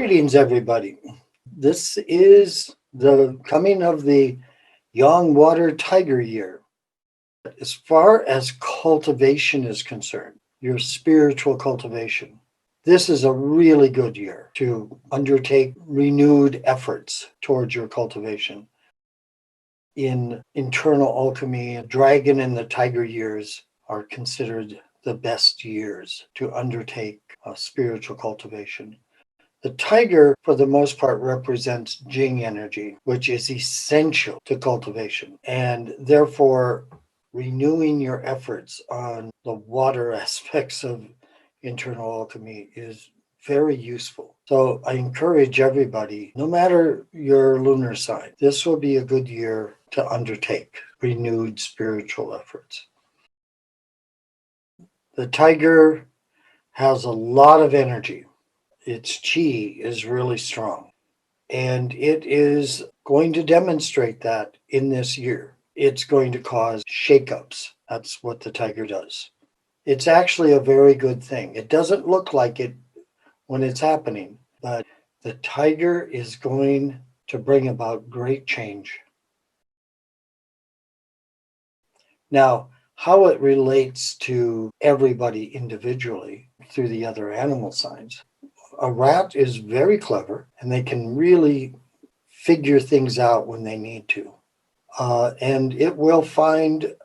Greetings, everybody. This is the coming of the Yang Water Tiger year. As far as cultivation is concerned, your spiritual cultivation, this is a really good year to undertake renewed efforts towards your cultivation. In Internal Alchemy, Dragon and the Tiger years are considered the best years to undertake spiritual cultivation. The tiger, for the most part, represents Jing energy, which is essential to cultivation. And therefore, renewing your efforts on the water aspects of internal alchemy is very useful. So I encourage everybody, no matter your lunar sign, this will be a good year to undertake renewed spiritual efforts. The tiger has a lot of energy. Its chi is really strong, and it is going to demonstrate that in this year. It's going to cause shakeups. That's what the tiger does. It's actually a very good thing. It doesn't look like it when it's happening, but the tiger is going to bring about great change. Now, how it relates to everybody individually through the other animal signs. A rat is very clever, and they can really figure things out when they need to. And it will find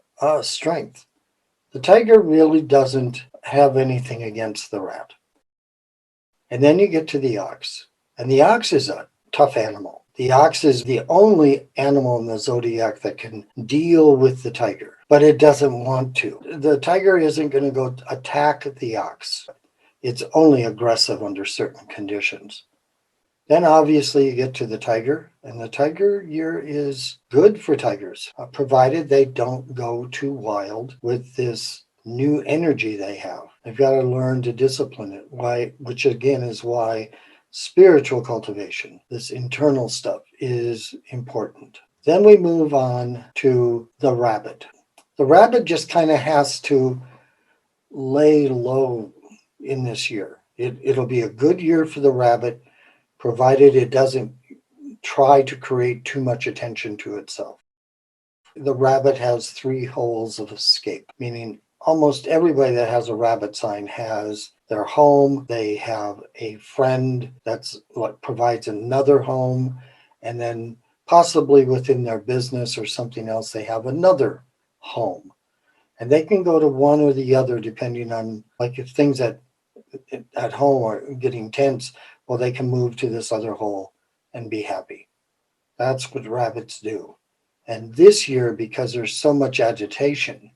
strength. The tiger really doesn't have anything against the rat. And then you get to the ox. And the ox is a tough animal. The ox is the only animal in the zodiac that can deal with the tiger, but it doesn't want to. The tiger isn't going to go attack the ox. It's only aggressive under certain conditions. Then obviously you get to the tiger, and the tiger year is good for tigers, provided they don't go too wild with this new energy they have. They've got to learn to discipline it, which again is why spiritual cultivation, this internal stuff, is important. Then we move on to the rabbit. The rabbit just kind of has to lay low in this year. It'll be a good year for the rabbit, provided it doesn't try to create too much attention to itself. The rabbit has 3 holes of escape, meaning almost everybody that has a rabbit sign has their home, they have a friend that's what provides another home, and then possibly within their business or something else, they have another home. And they can go to one or the other depending on, like, if things at home are getting tense, well, they can move to this other hole and be happy. That's what rabbits do. And this year, because there's so much agitation,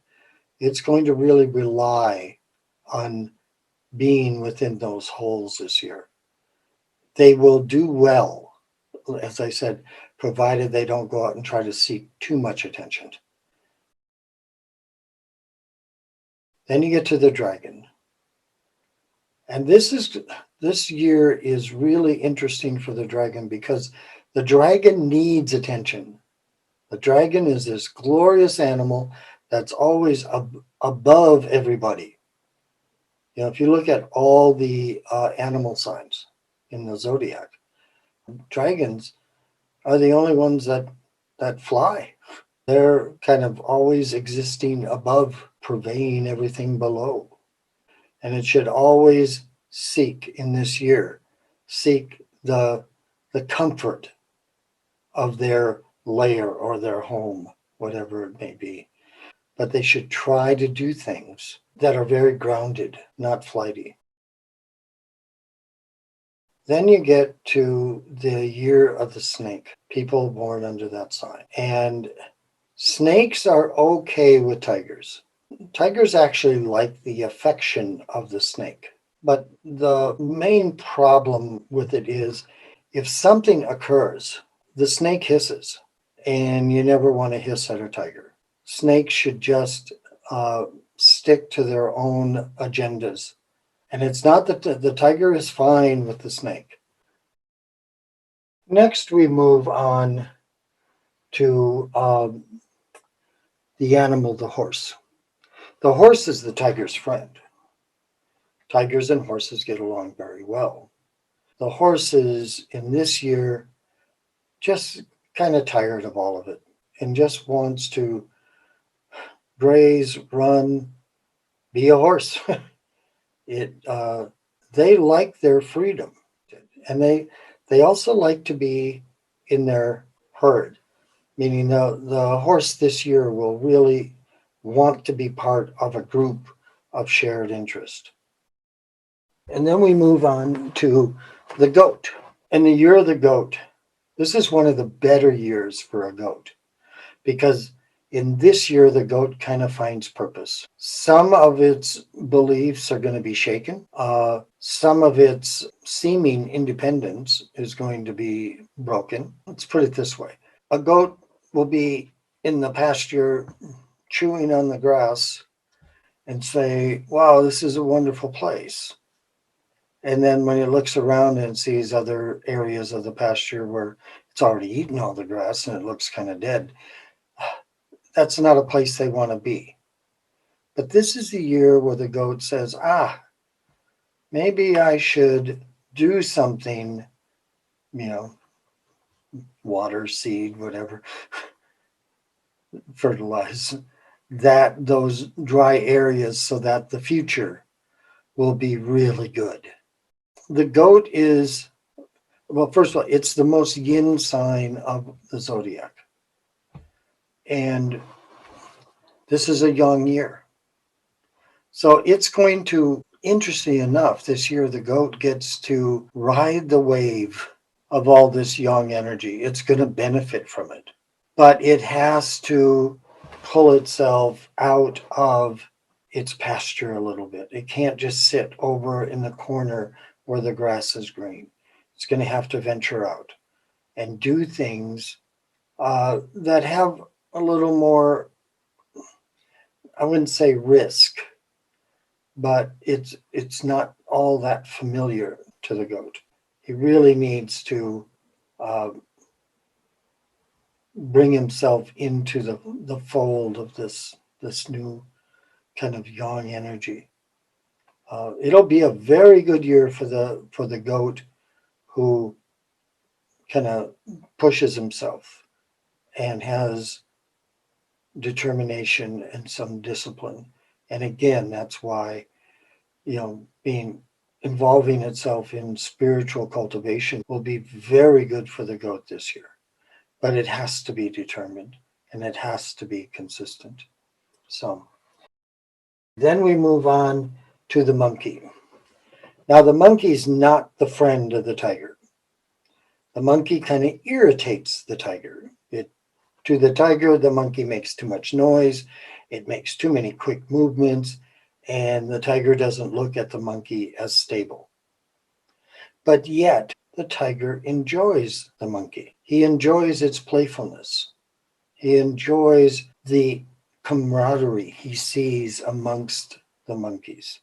it's going to really rely on being within those holes this year. They will do well, as I said, provided they don't go out and try to seek too much attention. Then you get to the dragon. And this year is really interesting for the dragon because the dragon needs attention. The dragon is this glorious animal that's always above everybody. You know, if you look at all the animal signs in the zodiac, dragons are the only ones that fly. They're kind of always existing above, pervading everything below. And it should always seek in this year, seek the comfort of their lair or their home, whatever it may be. But they should try to do things that are very grounded, not flighty. Then you get to the year of the snake, people born under that sign. And snakes are okay with tigers. Tigers actually like the affection of the snake. But the main problem with it is if something occurs, the snake hisses, and you never want to hiss at a tiger. Snakes should just stick to their own agendas. And it's not that the tiger is fine with the snake. Next, we move on to the animal, the horse. The horse is the tiger's friend. Tigers and horses get along very well. The horse is in this year just kind of tired of all of it and just wants to graze, run, be a horse. it They like their freedom, and they also like to be in their herd, meaning the horse this year will really want to be part of a group of shared interest. And then we move on to the goat. And the year of the goat, this is one of the better years for a goat, because in this year, the goat kind of finds purpose. Some of its beliefs are going to be shaken. Some of its seeming independence is going to be broken. Let's put it this way. A goat will be in the pasture chewing on the grass and say, wow, this is a wonderful place. And then when it looks around and sees other areas of the pasture where it's already eaten all the grass and it looks kind of dead, that's not a place they want to be. But this is the year where the goat says, maybe I should do something, you know, water, seed, whatever, fertilize that those dry areas so that the future will be really good. The goat is, well, first of all, it's the most yin sign of the zodiac. And this is a young year. So it's going to, interestingly enough, this year the goat gets to ride the wave of all this young energy. It's going to benefit from it. But it has to pull itself out of its pasture a little bit. It can't just sit over in the corner where the grass is green. It's going to have to venture out and do things that have a little more, I wouldn't say risk, but it's not all that familiar to the goat. He really needs to uh, bring himself into the fold of this new kind of yang energy. It'll be a very good year for the goat who kind of pushes himself and has determination and some discipline. And again, that's why, being involving itself in spiritual cultivation will be very good for the goat this year. But it has to be determined and it has to be consistent. So then we move on to the monkey. Now, the monkey's not the friend of the tiger. The monkey kind of irritates the tiger. To the tiger, the monkey makes too much noise. It makes too many quick movements, and the tiger doesn't look at the monkey as stable. But yet, the tiger enjoys the monkey. He enjoys its playfulness. He enjoys the camaraderie he sees amongst the monkeys.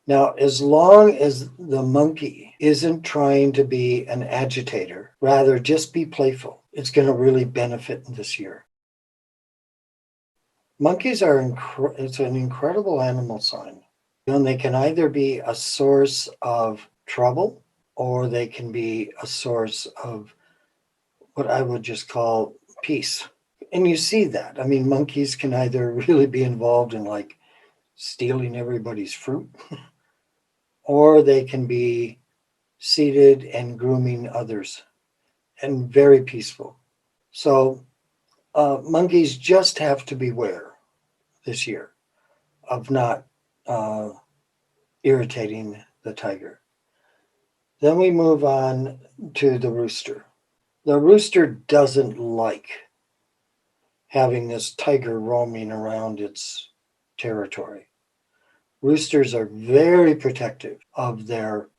Now, as long as the monkey isn't trying to be an agitator, rather just be playful, it's going to really benefit this year. Monkeys it's an incredible animal sign. And they can either be a source of trouble or they can be a source of what I would just call peace. And you see that. I mean, monkeys can either really be involved in like stealing everybody's fruit, or they can be seated and grooming others and very peaceful. So monkeys just have to beware this year of not irritating the tiger. Then we move on to the rooster. The rooster doesn't like having this tiger roaming around its territory. Roosters are very protective of their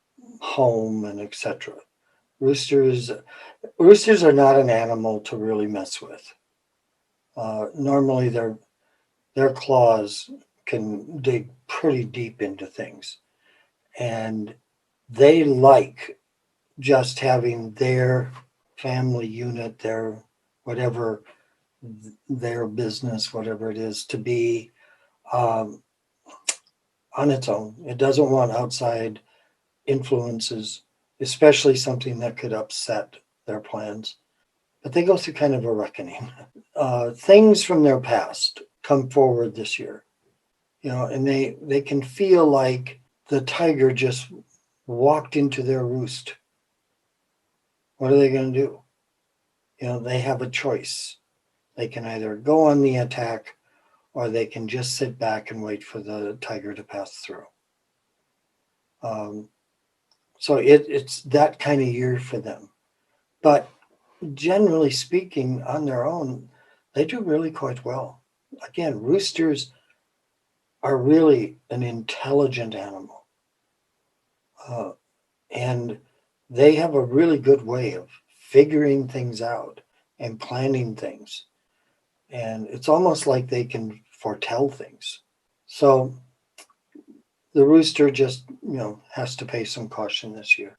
home and etc. Roosters are not an animal to really mess with. Normally, their claws can dig pretty deep into things, and they like just having their family unit, their whatever, their business, whatever it is, to be on its own. It doesn't want outside influences. especially something that could upset their plans. But they go through kind of a reckoning. Things from their past come forward this year, and they can feel like the tiger just walked into their roost. What are they going to do? They have a choice. They can either go on the attack or they can just sit back and wait for the tiger to pass through. So it's that kind of year for them. But generally speaking, on their own, they do really quite well. Again, roosters are really an intelligent animal. And they have a really good way of figuring things out and planning things. And it's almost like they can foretell things. So the rooster just, has to pay some caution this year.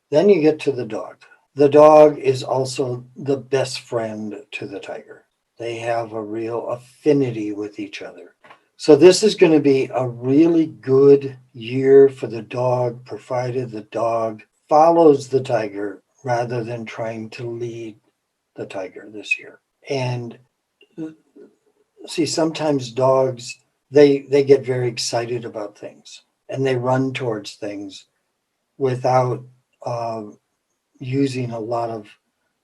Then you get to the dog. The dog is also the best friend to the tiger. They have a real affinity with each other. So this is going to be a really good year for the dog, provided the dog follows the tiger rather than trying to lead the tiger this year. And see, sometimes dogs, they get very excited about things and they run towards things without using a lot of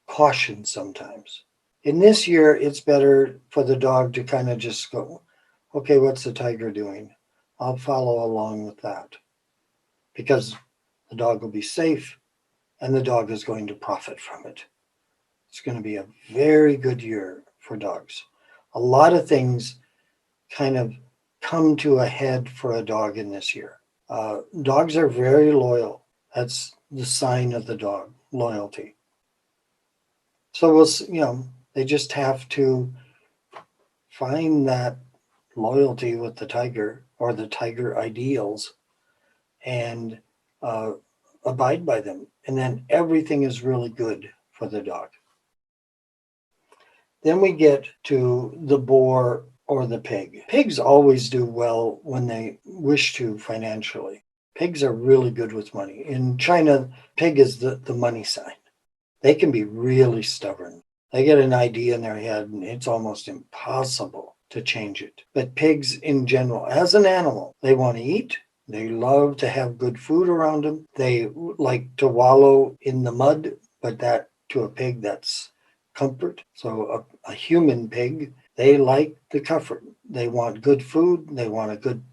caution sometimes. In this year, it's better for the dog to kind of just go, okay, what's the tiger doing? I'll follow along with that, because the dog will be safe and the dog is going to profit from it. It's going to be a very good year for dogs. A lot of things kind of come to a head for a dog in this year. Dogs are very loyal. That's the sign of the dog, loyalty. So they just have to find that loyalty with the tiger or the tiger ideals and abide by them. And then everything is really good for the dog. Then we get to the boar or the pig. Pigs always do well when they wish to financially. Pigs are really good with money. In China, pig is the money sign. They can be really stubborn. They get an idea in their head and it's almost impossible to change it. But pigs in general, as an animal, they want to eat. They love to have good food around them. They like to wallow in the mud, but that to a pig, that's comfort. So a human pig, they like the comfort. They want good food. They want a good,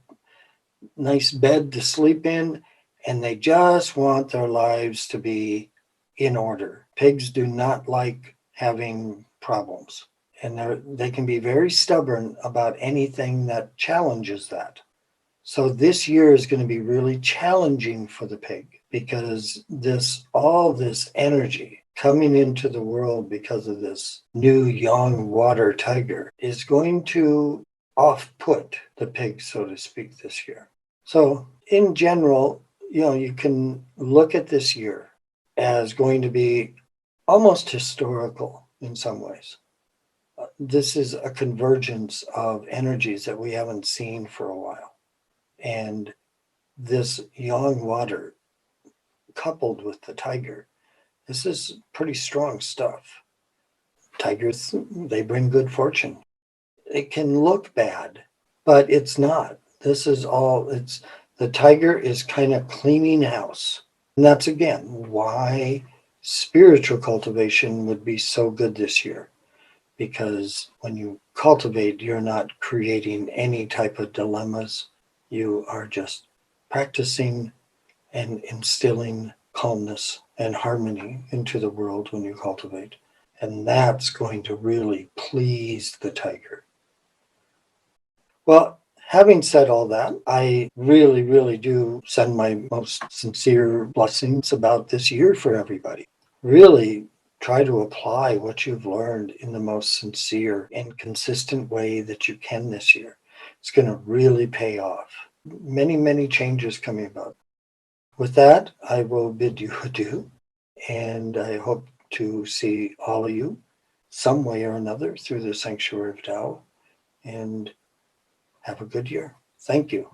nice bed to sleep in. And they just want their lives to be in order. Pigs do not like having problems. And they can be very stubborn about anything that challenges that. So this year is going to be really challenging for the pig, because all this energy coming into the world because of this new young water tiger is going to off-put the pig, so to speak, this year. So in general, you can look at this year as going to be almost historical in some ways. This is a convergence of energies that we haven't seen for a while. And this yang water coupled with the tiger, this is pretty strong stuff. Tigers, they bring good fortune. It can look bad, but it's not. The tiger is kind of cleaning house. And that's, again, why spiritual cultivation would be so good this year. Because when you cultivate, you're not creating any type of dilemmas. You are just practicing and instilling calmness and harmony into the world when you cultivate. And that's going to really please the tiger. Well, having said all that, I really, really do send my most sincere blessings about this year for everybody. Really try to apply what you've learned in the most sincere and consistent way that you can this year. It's going to really pay off. Many, many changes coming about. With that, I will bid you adieu, and I hope to see all of you some way or another through the Sanctuary of Tao, and have a good year. Thank you.